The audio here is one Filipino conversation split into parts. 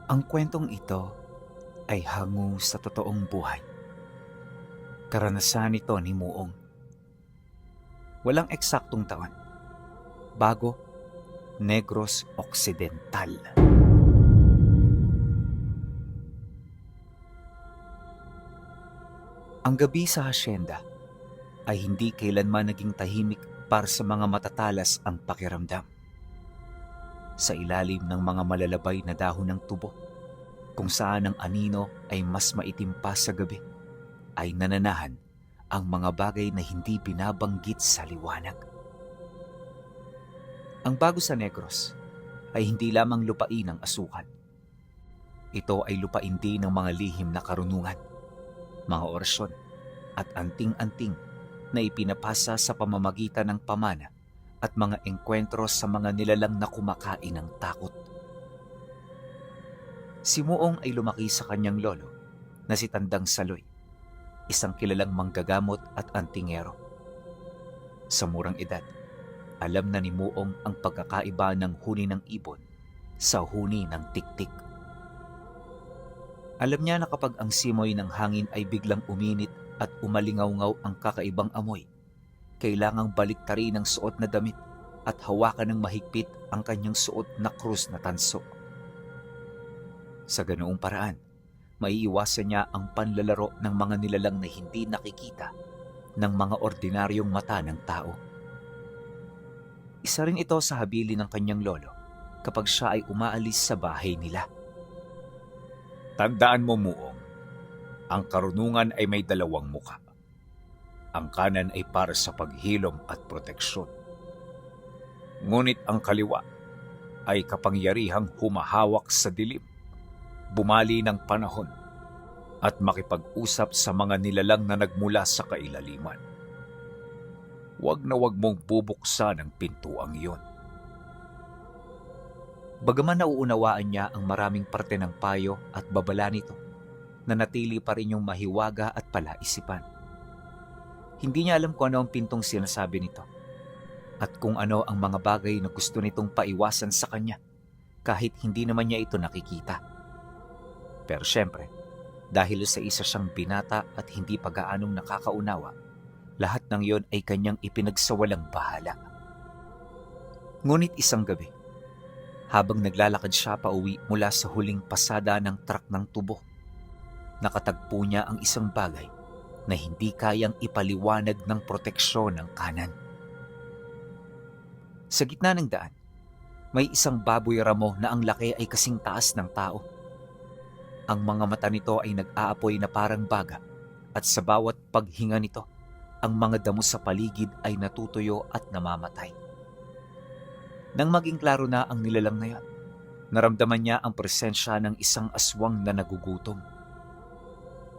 Ang kwentong ito ay hango sa totoong buhay. Karanasan ito ni Muong. Walang eksaktong taon. Bago, Negros Occidental. Ang gabi sa hasyenda ay hindi kailanman naging tahimik para sa mga matatalas ang pakiramdam. Sa ilalim ng mga malalabay na dahon ng tubo, kung saan ang anino ay mas maitim pa sa gabi, ay nananahan ang mga bagay na hindi binabanggit sa liwanag. Ang bago sa Negros ay hindi lamang lupain ng asukal. Ito ay lupain din ng mga lihim na karunungan, mga orasyon at anting-anting na ipinapasa sa pamamagitan ng pamana at mga engkwentro sa mga nilalang na kumakain ng takot. Si Muong ay lumaki sa kanyang lolo na si Tandang Saloy, isang kilalang manggagamot at antingero. Sa murang edad, alam na ni Muong ang pagkakaiba ng huni ng ibon sa huni ng tiktik. Alam niya na kapag ang simoy ng hangin ay biglang uminit at umalingaw-ngaw ang kakaibang amoy, kailangang baliktarin ang suot na damit at hawakan ng mahigpit ang kanyang suot na krus na tanso. Sa ganoong paraan, maiiwasan niya ang panlalaro ng mga nilalang na hindi nakikita ng mga ordinaryong mata ng tao. Isa rin ito sa habili ng kanyang lolo kapag siya ay umaalis sa bahay nila. Tandaan mo, Muong, ang karunungan ay may dalawang muka. Ang kanan ay para sa paghilom at proteksyon. Ngunit ang kaliwa ay kapangyarihang humahawak sa dilim, bumali ng panahon, at makipag-usap sa mga nilalang na nagmula sa kailaliman. Huwag na huwag mong bubuksan ang pintuang iyon. Bagaman nauunawaan niya ang maraming parte ng payo at babala nito, nanatili pa rin yung mahiwaga at palaisipan. Hindi niya alam kung ano ang pintong sinasabi nito at kung ano ang mga bagay na gusto nitong paiwasan sa kanya kahit hindi naman niya ito nakikita. Pero syempre, dahil sa isa siyang binata at hindi pa gaanong nakakaunawa, lahat ng yon ay kanyang ipinagsawalang bahala. Ngunit isang gabi, habang naglalakad siya pauwi mula sa huling pasada ng truck ng tubo, nakatagpo niya ang isang bagay na hindi kayang ipaliwanag ng proteksyon ng kanan. Sa gitna ng daan, may isang baboy ramo na ang laki ay kasing taas ng tao. Ang mga mata nito ay nag-aapoy na parang baga at sa bawat paghinga nito, ang mga damo sa paligid ay natutuyo at namamatay. Nang maging klaro na ang nilalang na yan, naramdaman niya ang presensya ng isang aswang na nagugutom.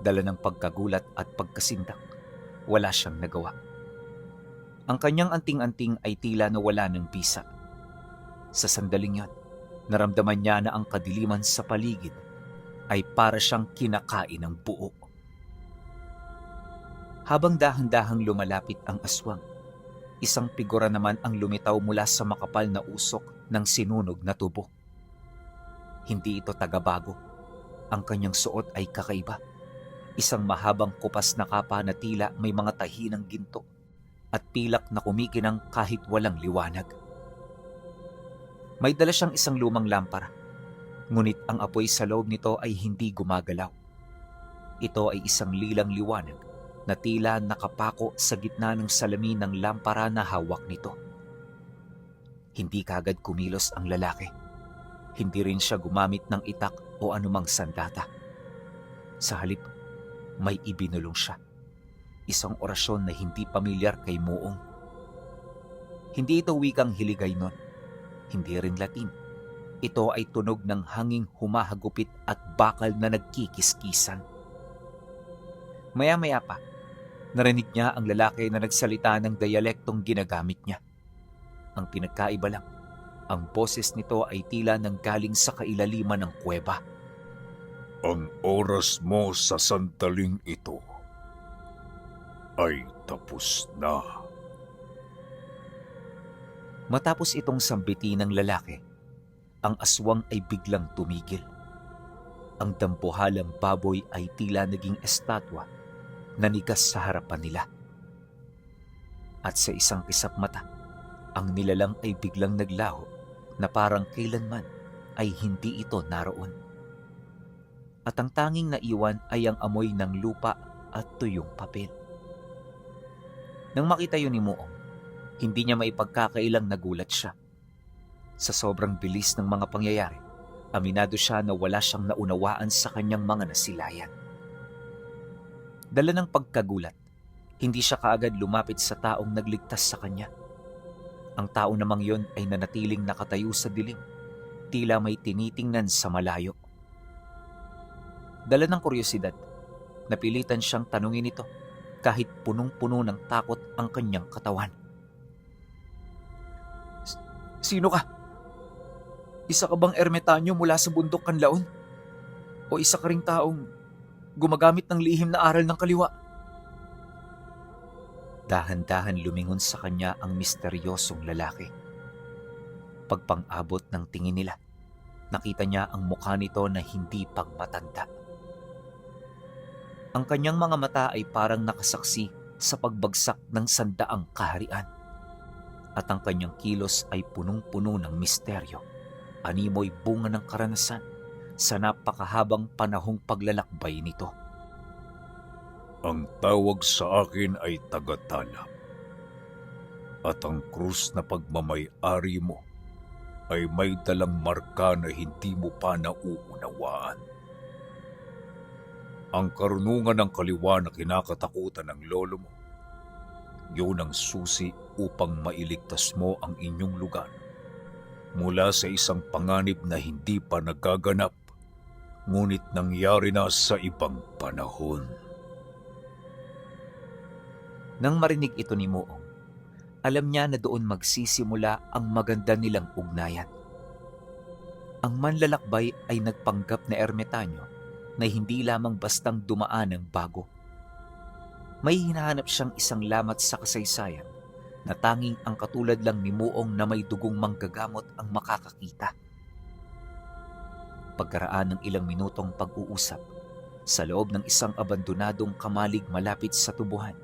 Dala ng pagkagulat at pagkasindak, wala siyang nagawa. Ang kanyang anting-anting ay tila nawala ng bisa. Sa sandaling yon, naramdaman niya na ang kadiliman sa paligid ay para siyang kinakain ng buo. Habang dahan-dahang lumalapit ang aswang, isang figura naman ang lumitaw mula sa makapal na usok ng sinunog na tubo. Hindi ito tagabago. Ang kanyang suot ay kakaiba. Isang mahabang kupas na kapa na tila may mga tahi ng ginto at pilak na kumikinang kahit walang liwanag. May dala siyang isang lumang lampara, ngunit ang apoy sa loob nito ay hindi gumagalaw. Ito ay isang lilang liwanag na tila nakapako sa gitna ng salamin ng lampara na hawak nito. Hindi kagad kumilos ang lalaki. Hindi rin siya gumamit ng itak o anumang sandata. Sa halip, may ibinulong siya. Isang orasyon na hindi pamilyar kay Muong. Hindi ito wikang Hiligaynon. Hindi rin Latin. Ito ay tunog ng hanging humahagupit at bakal na nagkikiskisan. Maya-maya pa, narinig niya ang lalaki na nagsalita ng dialektong ginagamit niya. Ang pinagkaiba lang, ang boses nito ay tila nanggaling sa kailaliman ng kuweba. Ang oras mo sa sandaling ito ay tapos na. Matapos itong sambiti ng lalaki, ang aswang ay biglang tumigil. ang dambuhalang baboy ay tila naging estatwa na nigas sa harapan nila. At sa isang kisap mata, ang nilalang ay biglang naglaho na parang kailanman ay hindi ito naroon. At ang tanging naiwan ay ang amoy ng lupa at tuyong papel. Nang makita yun ni Muong, hindi niya maipagkakailang nagulat siya. Sa sobrang bilis ng mga pangyayari, aminado siya na wala siyang naunawaan sa kanyang mga nasilayan. Dala ng pagkagulat, hindi siya kaagad lumapit sa taong nagligtas sa kanya. Ang tao namang yon ay nanatiling nakatayo sa dilim, tila may tinitingnan sa malayo. Dala ng kuryosidad, napilitan siyang tanungin ito kahit punong-puno ng takot ang kanyang katawan. Sino ka? Isa ka bang ermitanyo mula sa bundok Kanlaon? O isa ka ring taong gumagamit ng lihim na aral ng kaliwa? Dahan-dahan lumingon sa kanya ang misteryosong lalaki. Pagpang-abot ng tingin nila, nakita niya ang mukha nito na hindi pang matanda. Ang kanyang mga mata ay parang nakasaksi sa pagbagsak ng 100 kaharian. At ang kanyang kilos ay punong-puno ng misteryo. Animoy bunga ng karanasan sa napakahabang panahong paglalakbay nito. Ang tawag sa akin ay tagatala. At ang krus na pagmamay-ari mo ay may dalang marka na hindi mo pa nauunawaan. Ang karunungan ng kaliwa na kinakatakutan ng lolo mo, yun ang susi upang mailigtas mo ang inyong lugar mula sa isang panganib na hindi pa nagaganap, ngunit nangyari na sa ibang panahon. Nang marinig ito ni Muong, alam niya na doon magsisimula ang maganda nilang ugnayan. Ang manlalakbay ay nagpanggap na ermitanyo na hindi lamang bastang dumaan ng bago. May hinahanap siyang isang lamat sa kasaysayan na tanging ang katulad lang ni Muong na may dugong manggagamot ang makakakita. Pagkaraan ng ilang minutong pag-uusap, sa loob ng isang abandonadong kamalig malapit sa tubuhan,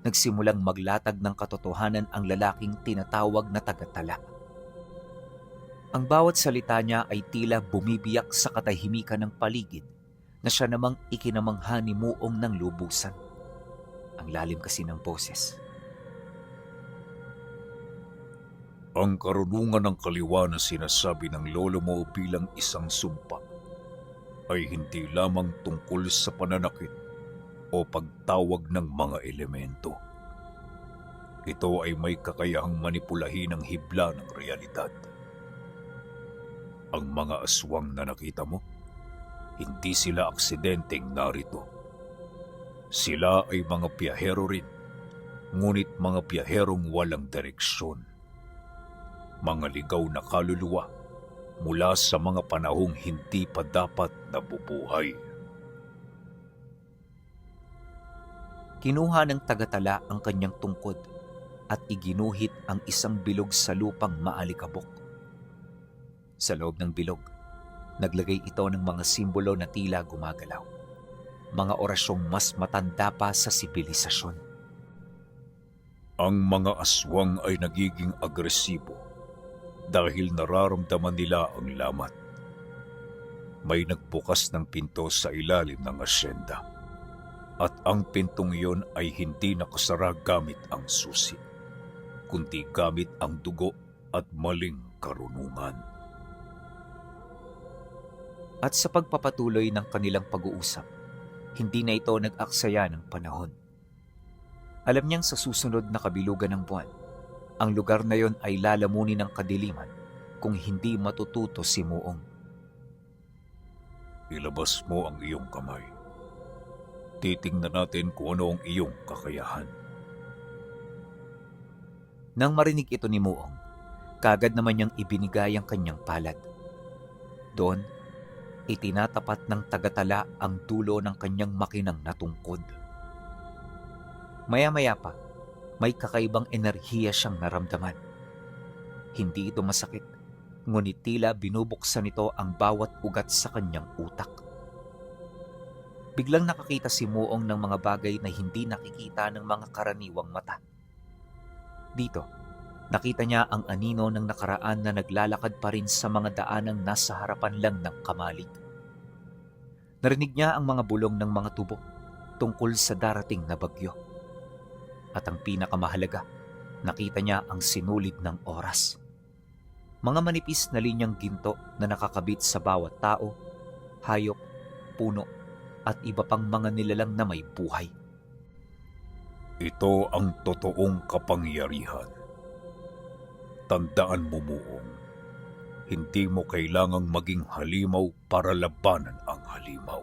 nagsimulang maglatag ng katotohanan ang lalaking tinatawag na tagatala. Ang bawat salita niya ay tila bumibiyak sa katahimikan ng paligid na siya namang ikinamangha ni Muong ng lubusan. Ang lalim kasi ng boses. Ang karunungan ng kaliwa na sinasabi ng lolo mo bilang isang sumpa ay hindi lamang tungkol sa pananakit o pagtawag ng mga elemento. Ito ay may kakayahang manipulahin ang hibla ng realidad. Ang mga aswang na nakita mo, hindi sila aksidenteng narito. Sila ay mga biyahero rin, ngunit mga biyaherong walang direksyon. Mga ligaw na kaluluwa mula sa mga panahong hindi pa dapat nabubuhay. Kinuha ng tagatala ang kanyang tungkod at iginuhit ang isang bilog sa lupang maalikabok. Sa loob ng bilog, naglagay ito ng mga simbolo na tila gumagalaw. Mga orasyong mas matanda pa sa sibilisasyon. Ang mga aswang ay nagiging agresibo dahil nararamdaman nila ang lamat. May nagbukas ng pinto sa ilalim ng asyenda at ang pintong iyon ay hindi nakasara gamit ang susi, kundi gamit ang dugo at maling karunungan. At sa pagpapatuloy ng kanilang pag-uusap, hindi na ito nag-aksaya ng panahon. Alam niyang sa susunod na kabilugan ng buwan, ang lugar na yon ay lalamunin ng kadiliman kung hindi matututo si Muong. Ilabas mo ang iyong kamay. Titingnan natin kung ano ang iyong kakayahan. Nang marinig ito ni Muong, kaagad naman niyang ibinigay ang kanyang palad. Doon, itinatapat ng tagatala ang dulo ng kanyang makinang natungkod. Maya-maya pa, may kakaibang enerhiya siyang naramdaman. Hindi ito masakit, ngunit tila binubuksan nito ang bawat ugat sa kanyang utak. Biglang nakakita si Muong ng mga bagay na hindi nakikita ng mga karaniwang mata. Dito, nakita niya ang anino ng nakaraan na naglalakad pa rin sa mga daanang nasa harapan lang ng kamalig. Narinig niya ang mga bulong ng mga tubo tungkol sa darating na bagyo. At ang pinakamahalaga, nakita niya ang sinulid ng oras. Mga manipis na linyang ginto na nakakabit sa bawat tao, hayop, puno, at iba pang mga nilalang na may buhay. Ito ang totoong kapangyarihan. Tandaan mo, Muong, hindi mo kailangang maging halimaw para labanan ang halimaw.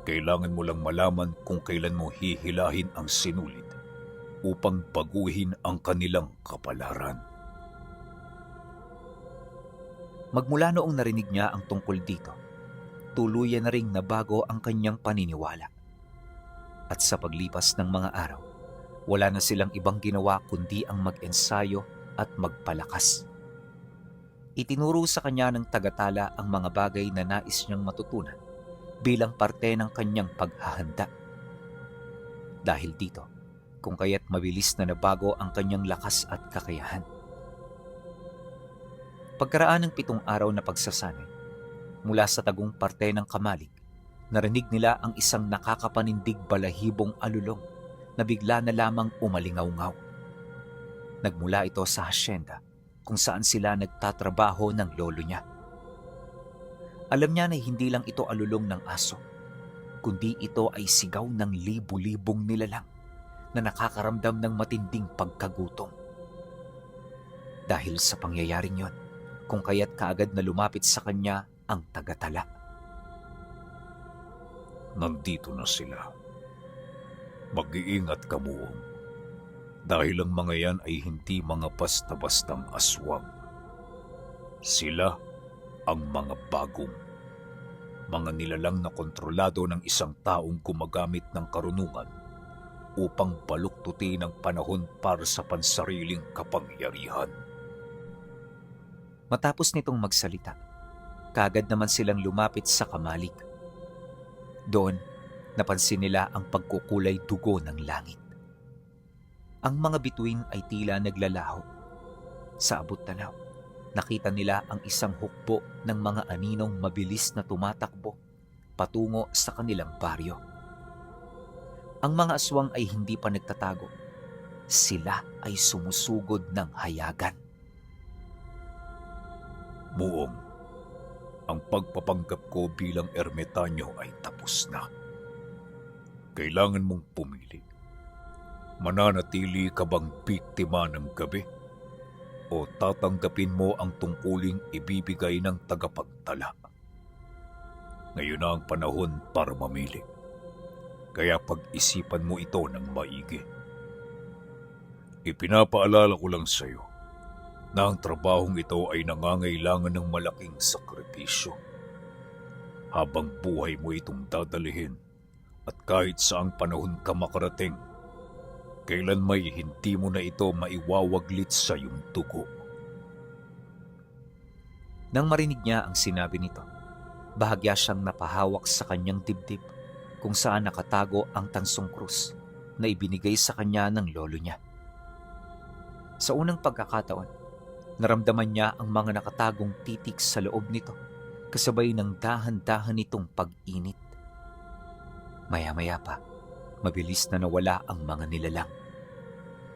Kailangan mo lang malaman kung kailan mo hihilahin ang sinulid upang baguhin ang kanilang kapalaran. Magmula noong narinig niya ang tungkol dito, tuluyan na ring nabago ang kanyang paniniwala. At sa paglipas ng mga araw, wala na silang ibang ginawa kundi ang mag-ensayo at magpalakas. Itinuro sa kanya ng tagatala ang mga bagay na nais niyang matutunan bilang parte ng kanyang paghahanda. Dahil dito, kung kaya't mabilis na nabago ang kanyang lakas at kakayahan. Pagkaraan ng 7 araw na pagsasanay, mula sa tagong parte ng kamalig, narinig nila ang isang nakakapanindig balahibong alulong na bigla na lamang umalingaw-ngaw. Nagmula ito sa hasyenda kung saan sila nagtatrabaho ng lolo niya. Alam niya na hindi lang ito alulong ng aso, kundi ito ay sigaw ng libu-libong nilalang na nakakaramdam ng matinding pagkagutom. Dahil sa pangyayaring yon, kung kaya't kaagad na lumapit sa kanya ang tagatala. Nandito na sila. Mag-iingat ka, Muong, dahil ang mga yan ay hindi mga basta-bastang aswang. Sila ang mga bagong, mga nilalang na kontrolado ng isang taong gumagamit ng karunungan upang baluktutin ang panahon para sa pansariling kapangyarihan. Matapos nitong magsalita, kaagad naman silang lumapit sa kamalig. Doon, napansin nila ang pagkukulay dugo ng langit. Ang mga bituin ay tila naglalaho. Sa abot tanaw, nakita nila ang isang hukbo ng mga aninong mabilis na tumatakbo patungo sa kanilang baryo. Ang mga aswang ay hindi pa nagtatago. Sila ay sumusugod ng hayagan. Muong, ang pagpapanggap ko bilang ermitanyo ay tapos na. Kailangan mong pumili. Mananatili ka bang biktima ng gabi? O tatanggapin mo ang tungkuling ibibigay ng tagapagtala? Ngayon na ang panahon para mamili. Kaya pag-isipan mo ito ng maigi. Ipinapaalala ko lang sa iyo na ang trabahong ito ay nangangailangan ng malaking sakripisyo. Habang buhay mo itong dadalihin at kahit saang panahon ka makarating, kailan may hindi mo na ito maiwawaglit sa iyong dugo. Nang marinig niya ang sinabi nito, bahagya siyang napahawak sa kanyang dibdib kung saan nakatago ang tansong krus na ibinigay sa kanya ng lolo niya. Sa unang pagkakataon, naramdaman niya ang mga nakatagong titik sa loob nito kasabay ng dahan-dahan nitong pag-init. Maya-maya pa, mabilis na nawala ang mga nilalang.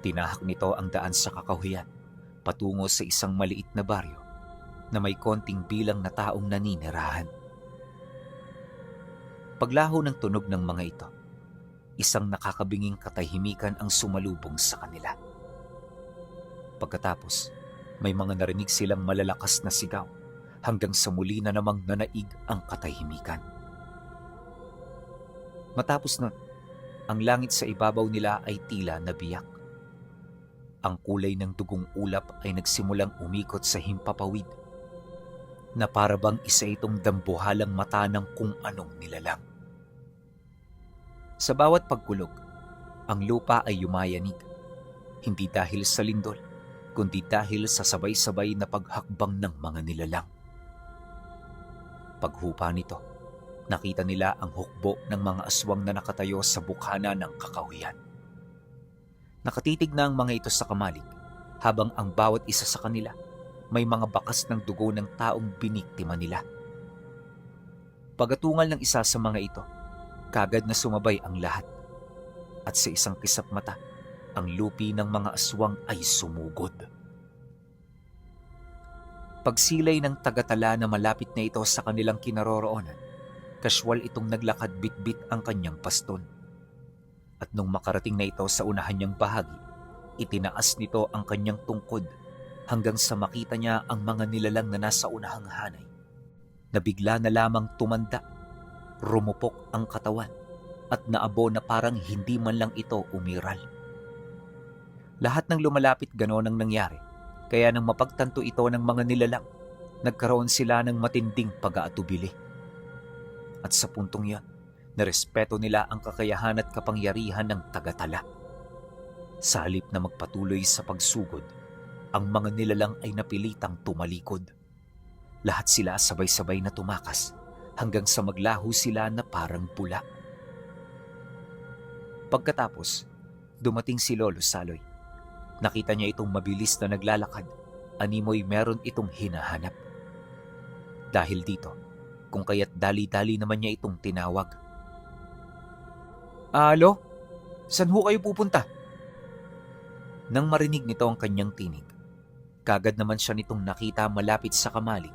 Tinahak nito ang daan sa kakahuyan patungo sa isang maliit na baryo na may konting bilang na taong naninirahan. Paglaho ng tunog ng mga ito, isang nakakabinging katahimikan ang sumalubong sa kanila. Pagkatapos, may mga narinig silang malalakas na sigaw hanggang sa muli na namang nanaig ang katahimikan. Matapos nun, ang langit sa ibabaw nila ay tila nabiyak. Ang kulay ng dugong ulap ay nagsimulang umikot sa himpapawid na para bang isa itong dambuhalang mata ng kung anong nilalang. Sa bawat pagkulog, ang lupa ay yumayanig, hindi dahil sa lindol, kundi dahil sa sabay-sabay na paghakbang ng mga nilalang. Paghupa nito, Nakita nila ang hukbo ng mga aswang na nakatayo sa bukana ng kakahuyan. Nakatitig na ang mga ito sa kamalig habang ang bawat isa sa kanila may mga bakas ng dugo ng taong biniktima nila. Pagatungal ng isa sa mga ito, kagad na sumabay ang lahat at sa isang kisap mata, ang lupi ng mga aswang ay sumugod. Pagsilay ng tagatala na malapit na ito sa kanilang kinaroroonan, kaswal itong naglakad bitbit ang kanyang baston. At nung makarating na ito sa unahan niyang bahagi, itinaas nito ang kanyang tungkod hanggang sa makita niya ang mga nilalang na nasa unahang hanay, na bigla na lamang tumanda, rumupok ang katawan at naabo na parang hindi man lang ito umiral. Lahat ng lumalapit ganon ang nangyari, kaya nang mapagtanto ito ng mga nilalang, nagkaroon sila ng matinding pag-aatubili. At sa puntong yon, narespeto nila ang kakayahan at kapangyarihan ng tagatala. Sa halip na magpatuloy sa pagsugod, ang mga nilalang ay napilitang tumalikod. Lahat sila sabay-sabay na tumakas hanggang sa maglaho sila na parang pula. Pagkatapos, dumating si Lolo Saloy. Nakita niya itong mabilis na naglalakad, animoy meron itong hinahanap. Dahil dito, kung kaya't dali-dali naman niya itong tinawag. "Alo? Saan ho kayo pupunta?" Nang marinig nito ang kanyang tinig, kagad naman siya nitong nakita malapit sa kamalig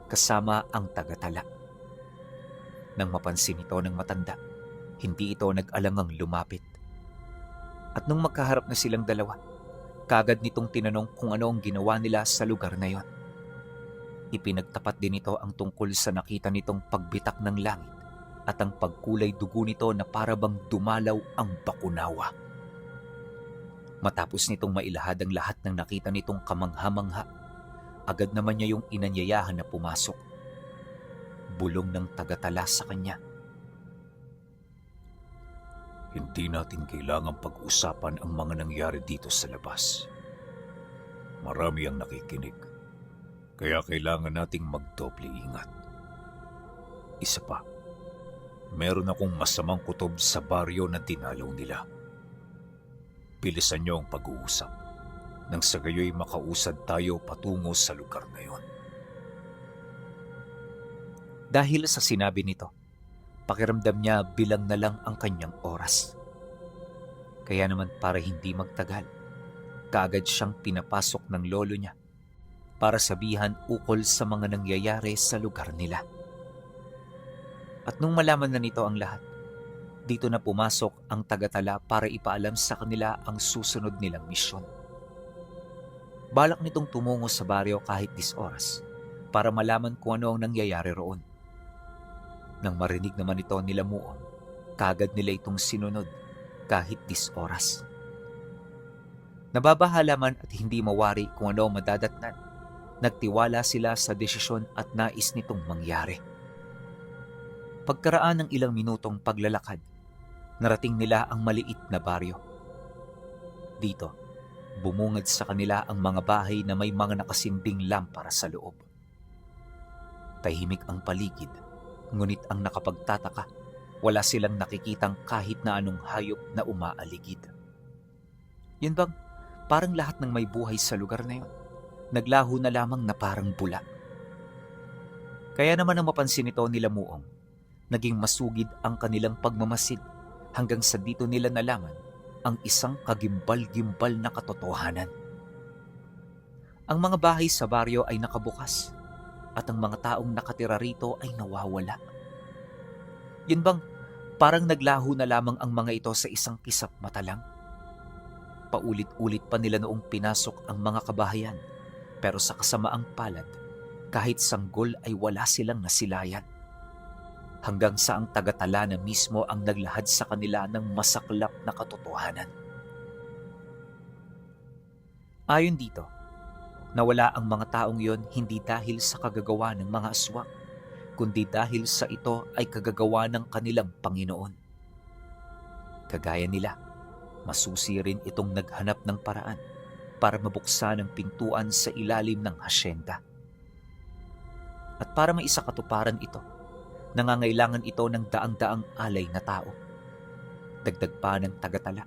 kasama ang tagatala. Nang mapansin ito ng matanda, hindi ito nag-alangang lumapit. At nung magkaharap na silang dalawa, kagad nitong tinanong kung ano ang ginawa nila sa lugar na yon. Ipinagtapat din ito ang tungkol sa nakita nitong pagbitak ng langit at ang pagkulay dugo nito na parabang dumalaw ang bakunawa. Matapos nitong mailahad ang lahat ng nakita nitong kamangha-mangha, agad naman niya yung inanyayahan na pumasok. Bulong ng tagatala sa kanya. Hindi natin kailangang pag-usapan ang mga nangyari dito sa labas. Marami ang nakikinig, kaya kailangan nating magdoble ingat. Isa pa, meron akong masamang kutob sa baryo na dinalaw nila. Bilisan niyo ang pag-uusap, nang sa gayoy makausad tayo patungo sa lugar na yon. Dahil sa sinabi nito, pakiramdam niya bilang na lang ang kanyang oras. Kaya naman para hindi magtagal, kaagad siyang pinapasok ng lolo niya para sabihan ukol sa mga nangyayari sa lugar nila. At nung malaman na nito ang lahat, dito na pumasok ang tagatala para ipaalam sa kanila ang susunod nilang misyon. Balak nitong tumungo sa baryo kahit 10 oras para malaman kung ano ang nangyayari roon. Nang marinig naman ito nila Muong, kagad nila itong sinunod kahit 10 oras. Nababahala man at hindi mawari kung ano madadatnan, nagtiwala sila sa desisyon at nais nitong mangyari. Pagkaraan ng ilang minutong paglalakad, narating nila ang maliit na baryo. Dito, bumungad sa kanila ang mga bahay na may mga nakasinding lampara sa loob. Tahimik ang paligid, ngunit ang nakapagtataka, wala silang nakikitang kahit na anong hayop na umaaligid. Yun bang parang lahat ng may buhay sa lugar na yun, naglaho na lamang na parang bula. Kaya naman ang mapansin nito nila Muong, naging masugid ang kanilang pagmamasid hanggang sa dito nila nalaman ang isang kagimbal-gimbal na katotohanan. Ang mga bahay sa baryo ay nakabukas at ang mga taong nakatira rito ay nawawala. Yun bang parang naglaho na lamang ang mga ito sa isang kisap mata lang? Paulit-ulit pa nila noong pinasok ang mga kabahayan, pero sa kasamaang palad, kahit sanggol ay wala silang nasilayan. Hanggang sa ang tagatala na mismo ang naglahad sa kanila ng masaklap na katotohanan. Ayon dito, nawala ang mga taong yon hindi dahil sa kagagawa ng mga aswang, kundi dahil sa ito ay kagagawa ng kanilang Panginoon. Kagaya nila, masusi rin itong naghanap ng paraan para mabuksan ang pintuan sa ilalim ng hasyenda. At para maisakatuparan ito, Nangangailangan ito ng daang-daang alay na tao. Dagdag pa ng tagatala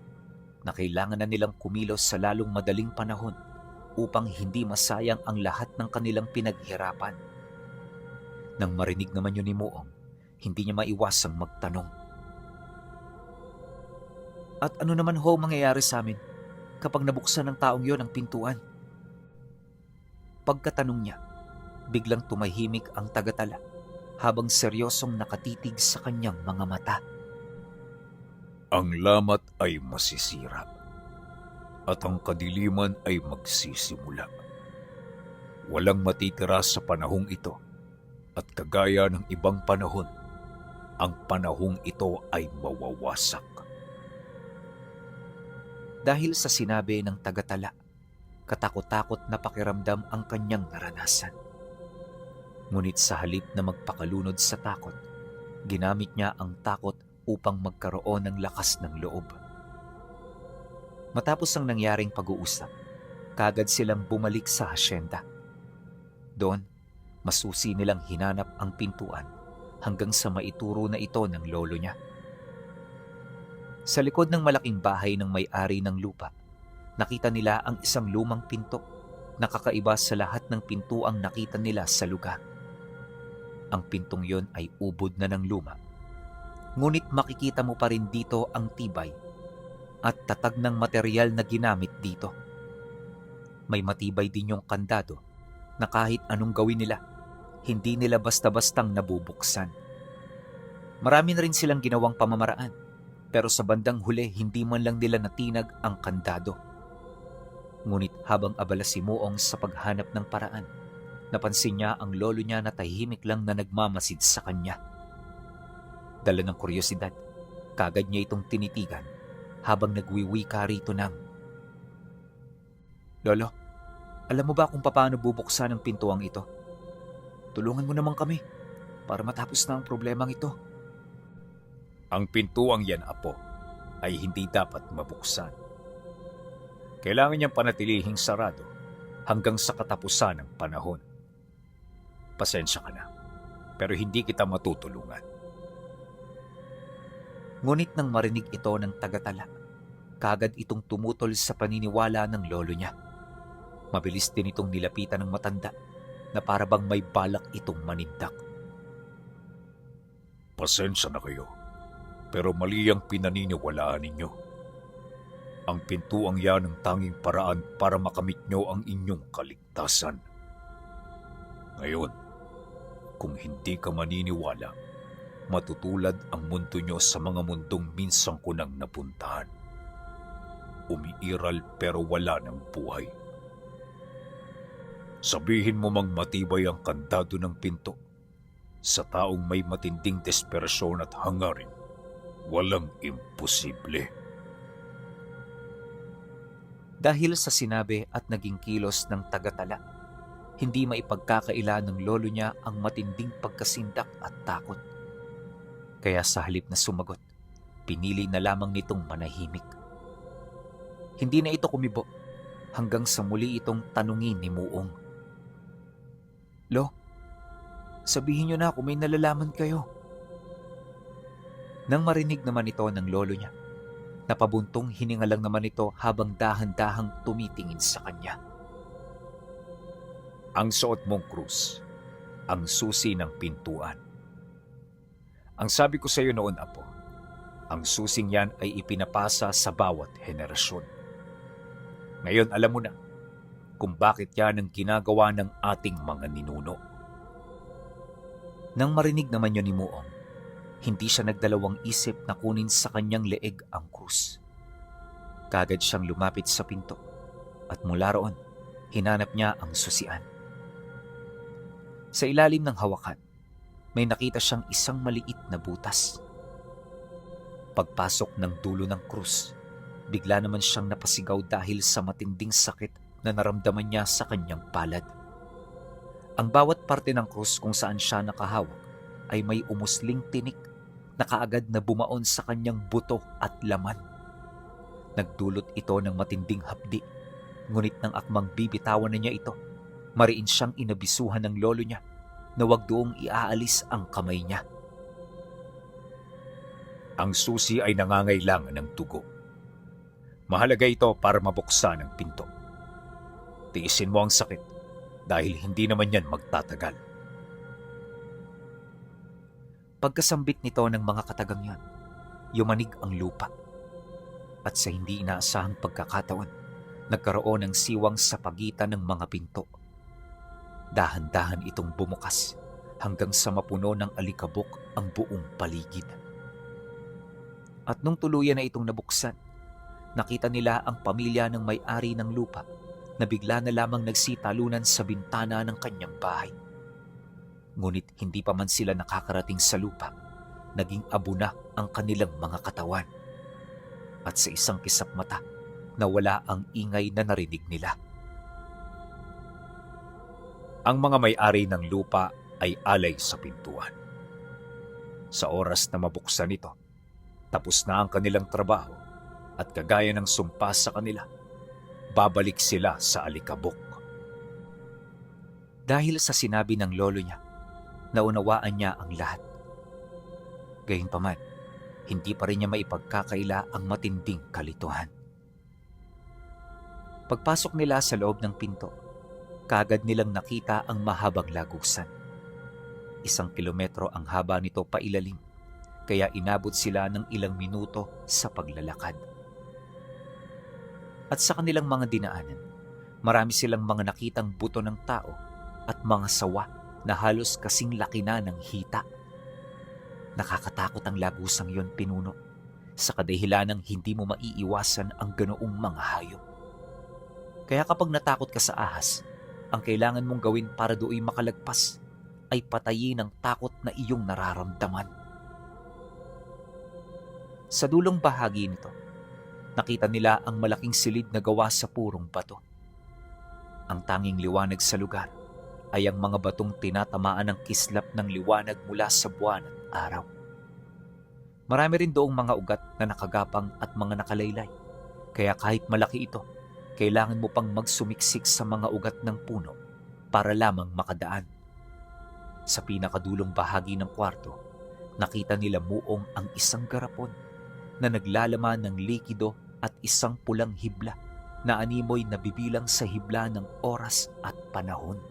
na kailangan na nilang kumilos sa lalong madaling panahon upang hindi masayang ang lahat ng kanilang pinaghirapan. Nang marinig naman yun ni Muong, hindi niya maiwasang magtanong. At ano naman ho mangyayari sa amin kapag nabuksan ng taong yon ang pintuan? Pagkatanong niya, biglang tumahimik ang tagatala habang seryosong nakatitig sa kanyang mga mata. Ang lamat ay masisira at ang kadiliman ay magsisimula. Walang matitira sa panahong ito at kagaya ng ibang panahon, ang panahong ito ay mawawasak. Dahil sa sinabi ng tagatala, katakot-takot na pakiramdam ang kanyang naranasan. Ngunit sa halip na magpakalunod sa takot, ginamit niya ang takot upang magkaroon ng lakas ng loob. Matapos ang nangyaring pag-uusap, kagad silang bumalik sa hasyenda. Doon, masusi nilang hinanap ang pintuan hanggang sa maituro na ito ng lolo niya. Sa likod ng malaking bahay ng may-ari ng lupa, nakita nila ang isang lumang pinto na kakaiba sa lahat ng pintuang nakita nila sa lugar. Ang pintong yon ay ubod na ng luma. Ngunit makikita mo pa rin dito ang tibay at tatag ng material na ginamit dito. May matibay din yung kandado na kahit anong gawin nila, hindi nila basta-bastang nabubuksan. Marami na rin silang ginawang pamamaraan, pero sa bandang huli hindi man lang nila natinag ang kandado. Ngunit habang abala si Muong sa paghanap ng paraan, napansin niya ang lolo niya na tahimik lang na nagmamasid sa kanya. Dala ng kuryosidad, kagad niya itong tinitigan habang nagwiwika rito ng, Lolo, alam mo ba kung paano bubuksan ang pintuang ito? Tulungan mo naman kami para matapos na ang problemang ito. Ang pintuang yan, Apo, ay hindi dapat mabuksan. Kailangan niyang panatilihing sarado hanggang sa katapusan ng panahon. Pasensya ka na, pero hindi kita matutulungan. Ngunit nang marinig ito ng tagatala, kagad itong tumutol sa paniniwala ng lolo niya. Mabilis din itong nilapitan ng matanda na para bang may balak itong manindak. Pasensya na kayo, pero mali ang pinaniniwalaan ninyo. Ang pintuang yan ang tanging paraan para makamit nyo ang inyong kaligtasan. Ngayon, kung hindi ka maniniwala, matutulad ang mundo nyo sa mga mundong minsan ko nang napuntahan. Umiiral pero wala ng buhay. Sabihin mo mang matibay ang kandado ng pinto, sa taong may matinding desperasyon at hangarin, walang imposible. Dahil sa sinabi at naging kilos ng tagatala, hindi maipagkakaila ng lolo niya ang matinding pagkasindak at takot. Kaya sa halip na sumagot, pinili na lamang nitong manahimik. Hindi na ito kumibo hanggang sa muli itong tanungin ni Muong. Lo, sabihin niyo na kung may nalalaman kayo. Nang marinig naman ito ng lolo niya, napabuntong hininga lang naman ito habang dahan-dahang tumitingin sa kanya. Ang suot mong krus, ang susi ng pintuan. Ang sabi ko sa iyo noon, Apo, ang susing yan ay ipinapasa sa bawat henerasyon. Ngayon alam mo na kung bakit yan ang ginagawa ng ating mga ninuno. Nang marinig naman yun ni Muong, hindi siya nagdalawang isip na kunin sa kanyang leeg ang krus. Kagad siyang lumapit sa pinto at mula roon, hinanap niya ang susian. Sa ilalim ng hawakan, may nakita siyang isang maliit na butas. Pagpasok ng dulo ng krus, bigla naman siyang napasigaw dahil sa matinding sakit na naramdaman niya sa kanyang palad. Ang bawat parte ng krus kung saan siya nakahawak ay may umusling tinik na kaagad na bumaon sa kanyang buto at laman. Nagdulot ito ng matinding hapdi, ngunit nang akmang bibitawan na niya ito, mariin siyang inabisuhan ng lolo niya na wag doong iaalis ang kamay niya. Ang susi ay nangangailangan ng dugo. Mahalaga ito para mabuksan ang pinto. Tiisin mo ang sakit dahil hindi naman yan magtatagal. Pagkasambit nito ng mga katagang yon, yumanig ang lupa. At sa hindi inaasahang pagkakataon, nagkaroon ng siwang sa pagitan ng mga pinto. Dahan-dahan itong bumukas hanggang sa mapuno ng alikabok ang buong paligid. At nung tuluyan na itong nabuksan, nakita nila ang pamilya ng may-ari ng lupa na bigla na lamang nagsitalunan sa bintana ng kanyang bahay. Ngunit hindi pa man sila nakakarating sa lupa, naging abo na ang kanilang mga katawan. At sa isang kisap mata, nawala ang ingay na narinig nila. Ang mga may-ari ng lupa ay alay sa pintuan. Sa oras na mabuksan ito, tapos na ang kanilang trabaho at kagaya ng sumpa sa kanila, babalik sila sa alikabok. Dahil sa sinabi ng lolo niya, naunawaan niya ang lahat. Gayunpaman, hindi pa rin niya maipagkakaila ang matinding kalituhan. Pagpasok nila sa loob ng pinto, kaagad nilang nakita ang mahabang lagusan. 1 kilometro ang haba nito pailalim, kaya inabot sila ng ilang minuto sa paglalakad. At sa kanilang mga dinaanan, marami silang mga nakitang buto ng tao at mga sawa na halos kasing laki na ng hita. Nakakatakot ang lagusang yon, pinuno, sa kadahilanang hindi mo maiiwasan ang ganoong mga hayop. Kaya kapag natakot ka sa ahas, ang kailangan mong gawin para do'y makalagpas ay patayin ang takot na iyong nararamdaman. Sa dulong bahagi nito, nakita nila ang malaking silid na gawa sa purong bato. Ang tanging liwanag sa lugar ay ang mga batong tinatamaan ng kislap ng liwanag mula sa buwan at araw. Marami rin doong mga ugat na nakagapang at mga nakalaylay, kaya kahit malaki ito, kailangan mo pang magsumiksik sa mga ugat ng puno para lamang makadaan. Sa pinakadulong bahagi ng kwarto, nakita nila muong ang isang garapon na naglalaman ng likido at isang pulang hibla na animoy nabibilang sa hibla ng oras at panahon.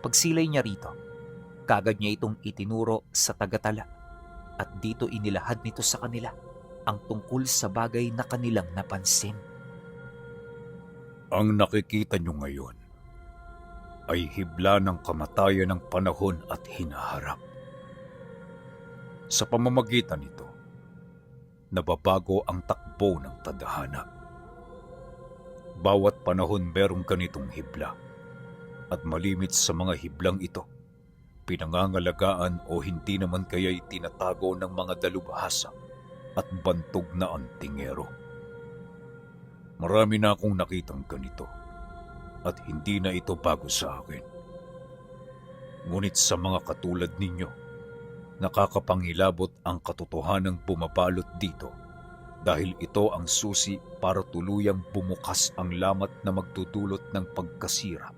Pagsilay niya rito, kaagad niya itong itinuro sa tagatala at dito inilahad nito sa kanila ang tungkol sa bagay na kanilang napansin. Ang nakikita nyo ngayon ay hibla ng kamatayan ng panahon at hinaharap. Sa pamamagitan nito, nababago ang takbo ng tadhana. Bawat panahon merong ganitong hibla at malimit sa mga hiblang ito, pinangangalagaan o hindi naman kaya'y tinatago ng mga dalubhasa at bantog na antingero. Marami na akong nakitang ganito at hindi na ito bago sa akin. Ngunit sa mga katulad ninyo, nakakapangilabot ang katotohanang bumabalot dito dahil ito ang susi para tuluyang bumukas ang lamat na magdudulot ng pagkasira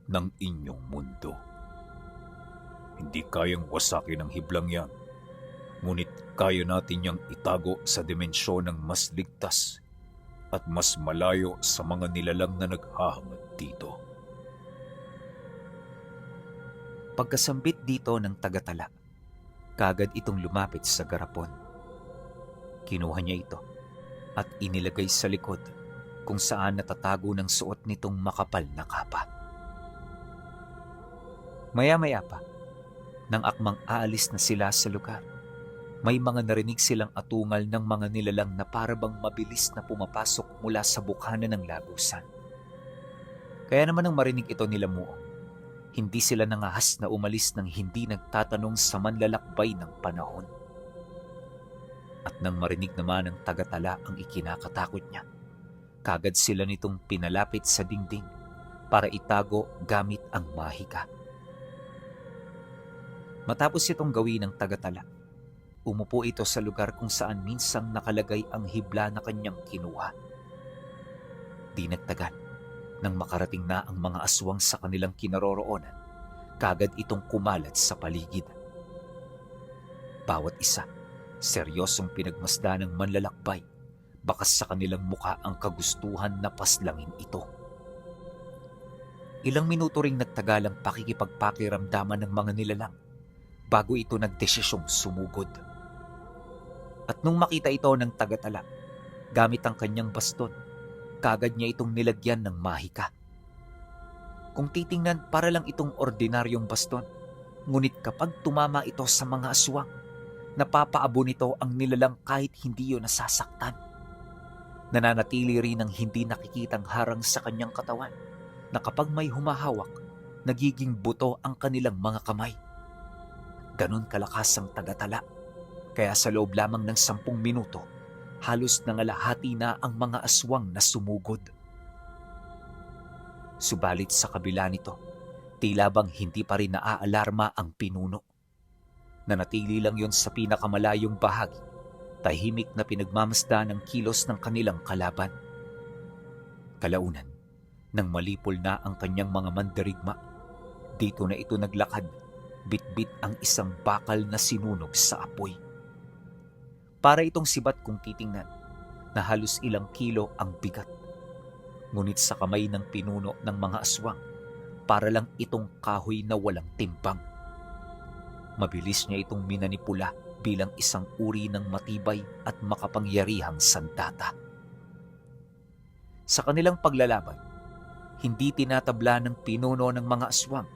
ng inyong mundo. Hindi kayang wasakin ang hiblang yan, ngunit kaya natin niyang itago sa dimensyon ng mas ligtas at mas malayo sa mga nilalang na naghahangad dito. Pagkasambit dito ng tagatala, kaagad itong lumapit sa garapon. Kinuha niya ito at inilagay sa likod kung saan natatago ng suot nitong makapal na kapa. Maya-maya pa, nang akmang aalis na sila sa lugar, may mga narinig silang atungal ng mga nilalang na parabang mabilis na pumapasok mula sa bukana ng lagusan. Kaya naman nang marinig ito nila Muong, hindi sila nangahas na umalis nang hindi nagtatanong sa manlalakbay ng panahon. At nang marinig naman ng tagatala ang ikinakatakot niya, kagad sila nitong pinalapit sa dingding para itago gamit ang mahika. Matapos itong gawin ng tagatala, umupo ito sa lugar kung saan minsang nakalagay ang hibla na kanyang kinuha. Di nagtagal, nang makarating na ang mga aswang sa kanilang kinaroroonan, kagad itong kumalat sa paligid. Bawat isa, Seryosong pinagmasdan ng manlalakbay, bakas sa kanilang mukha ang kagustuhan na paslangin ito. Ilang minuto ring nagtagalang pakikipagpakiramdaman ng mga nilalang bago ito nagdesisyong sumugod. At nung makita ito ng tagatala, gamit ang kanyang baston, kagad niya itong nilagyan ng mahika. Kung titingnan, para lang itong ordinaryong baston, ngunit kapag tumama ito sa mga aswang, napapaabo nito ang nilalang kahit hindi yun nasasaktan. Nananatili rin ang hindi nakikitang harang sa kanyang katawan na kapag may humahawak, nagiging buto ang kanilang mga kamay. Ganon kalakas ang tagatala, kaya sa loob lamang ng 10 minuto, halos nangalahati na ang mga aswang na sumugod. Subalit sa kabila nito, tila bang hindi pa rin naaalarma ang pinuno. Nanatili lang yon sa pinakamalayong bahagi, tahimik na pinagmamasdan ng kilos ng kanilang kalaban. Kalaunan, nang malipol na ang kanyang mga mandirigma, dito na ito naglakad, bitbit ang isang bakal na sinunog sa apoy. Para itong sibat kung titingnan, na halos ilang kilo ang bigat. Ngunit sa kamay ng pinuno ng mga aswang, para lang itong kahoy na walang timbang. Mabilis niya itong minanipula bilang isang uri ng matibay at makapangyarihang sandata. Sa kanilang paglalaban, hindi tinatabla ng pinuno ng mga aswang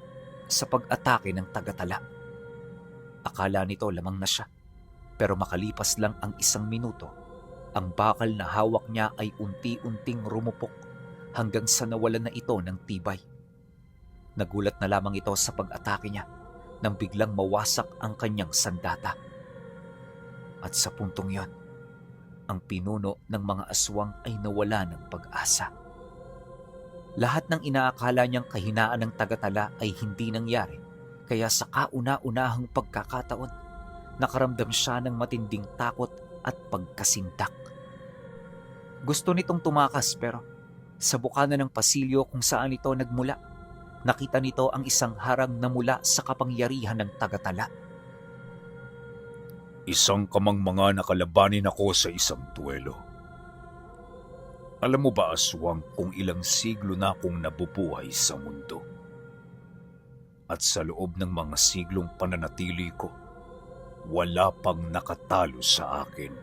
sa pag-atake ng tagatala. Akala nito lamang na siya, pero makalipas lang ang 1 minuto, ang bakal na hawak niya ay unti-unting rumupok hanggang sa nawalan na ito ng tibay. Nagulat na lamang ito sa pag-atake niya nang biglang mawasak ang kanyang sandata. At sa puntong yon, ang pinuno ng mga aswang ay nawala ng pag-asa. Lahat ng inaakala niyang kahinaan ng tagatala ay hindi nangyari, kaya sa kauna-unahang pagkakataon, nakaramdam siya ng matinding takot at pagkasindak. Gusto nitong tumakas pero sa bukana ng pasilyo kung saan ito nagmula, nakita nito ang isang harang na mula sa kapangyarihan ng tagatala. Isang kamangmanga na kalabanin ako sa isang duelo. Alam mo ba, aswang, kung ilang siglo na akong nabubuhay sa mundo? At sa loob ng mga siglong pananatili ko, wala pang nakatalo sa akin.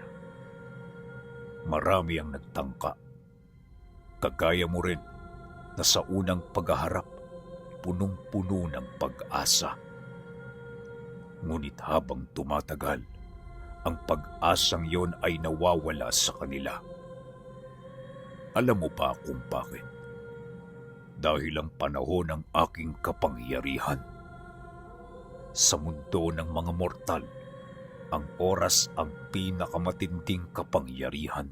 Marami ang nagtangka. Kagaya mo rin na sa unang paghaharap, punong-puno ng pag-asa. Ngunit habang tumatagal, ang pag-asang yon ay nawawala sa kanila. Alam mo ba kung bakit? Dahil ang panahon ng aking kapangyarihan. Sa mundo ng mga mortal, ang oras ang pinakamatinding kapangyarihan.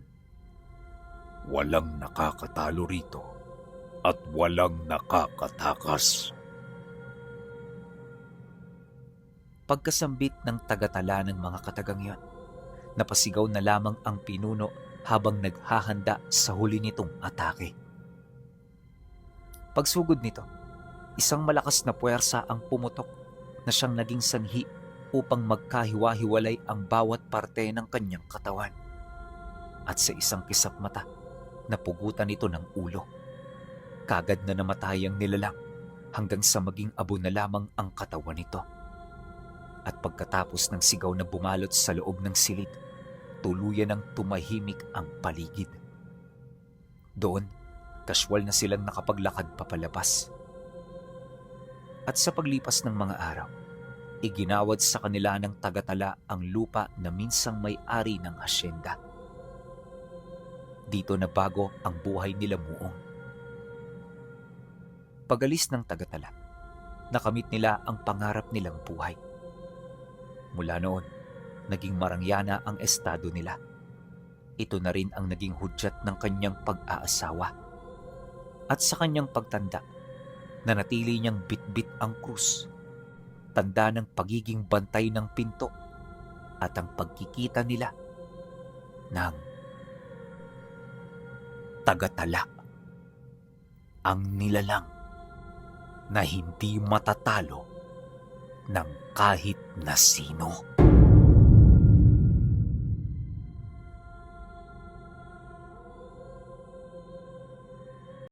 Walang nakakatalo rito at walang nakakatakas. Pagkasambit ng tagatala ng mga katagang yon, napasigaw na lamang ang pinuno habang naghahanda sa huli nitong atake. Pagsugod nito, isang malakas na puwersa ang pumutok na siyang naging sanhi upang magkahiwa-hiwalay ang bawat parte ng kanyang katawan. At sa isang kisap mata, napugutan ito ng ulo. Kagad na namatay ang nilalang hanggang sa maging abo na lamang ang katawan nito. At pagkatapos ng sigaw na bumalot sa loob ng silid, tuluyan ng tumahimik ang paligid. Doon, kaswal na silang nakapaglakad papalabas. At sa paglipas ng mga araw, iginawad sa kanila ng tagatala ang lupa na minsang may-ari ng hasyenda. Dito na bago ang buhay nila muong. Pagalis ng tagatala, nakamit nila ang pangarap nilang buhay. Mula noon, naging marangyana ang estado nila. Ito na rin ang naging hudyat ng kanyang pag-aasawa. At sa kanyang pagtanda, nanatili niyang bitbit ang krus, tanda ng pagiging bantay ng pinto at ang pagkikita nila ng tagatala, ang nilalang na hindi matatalo ng kahit na sino.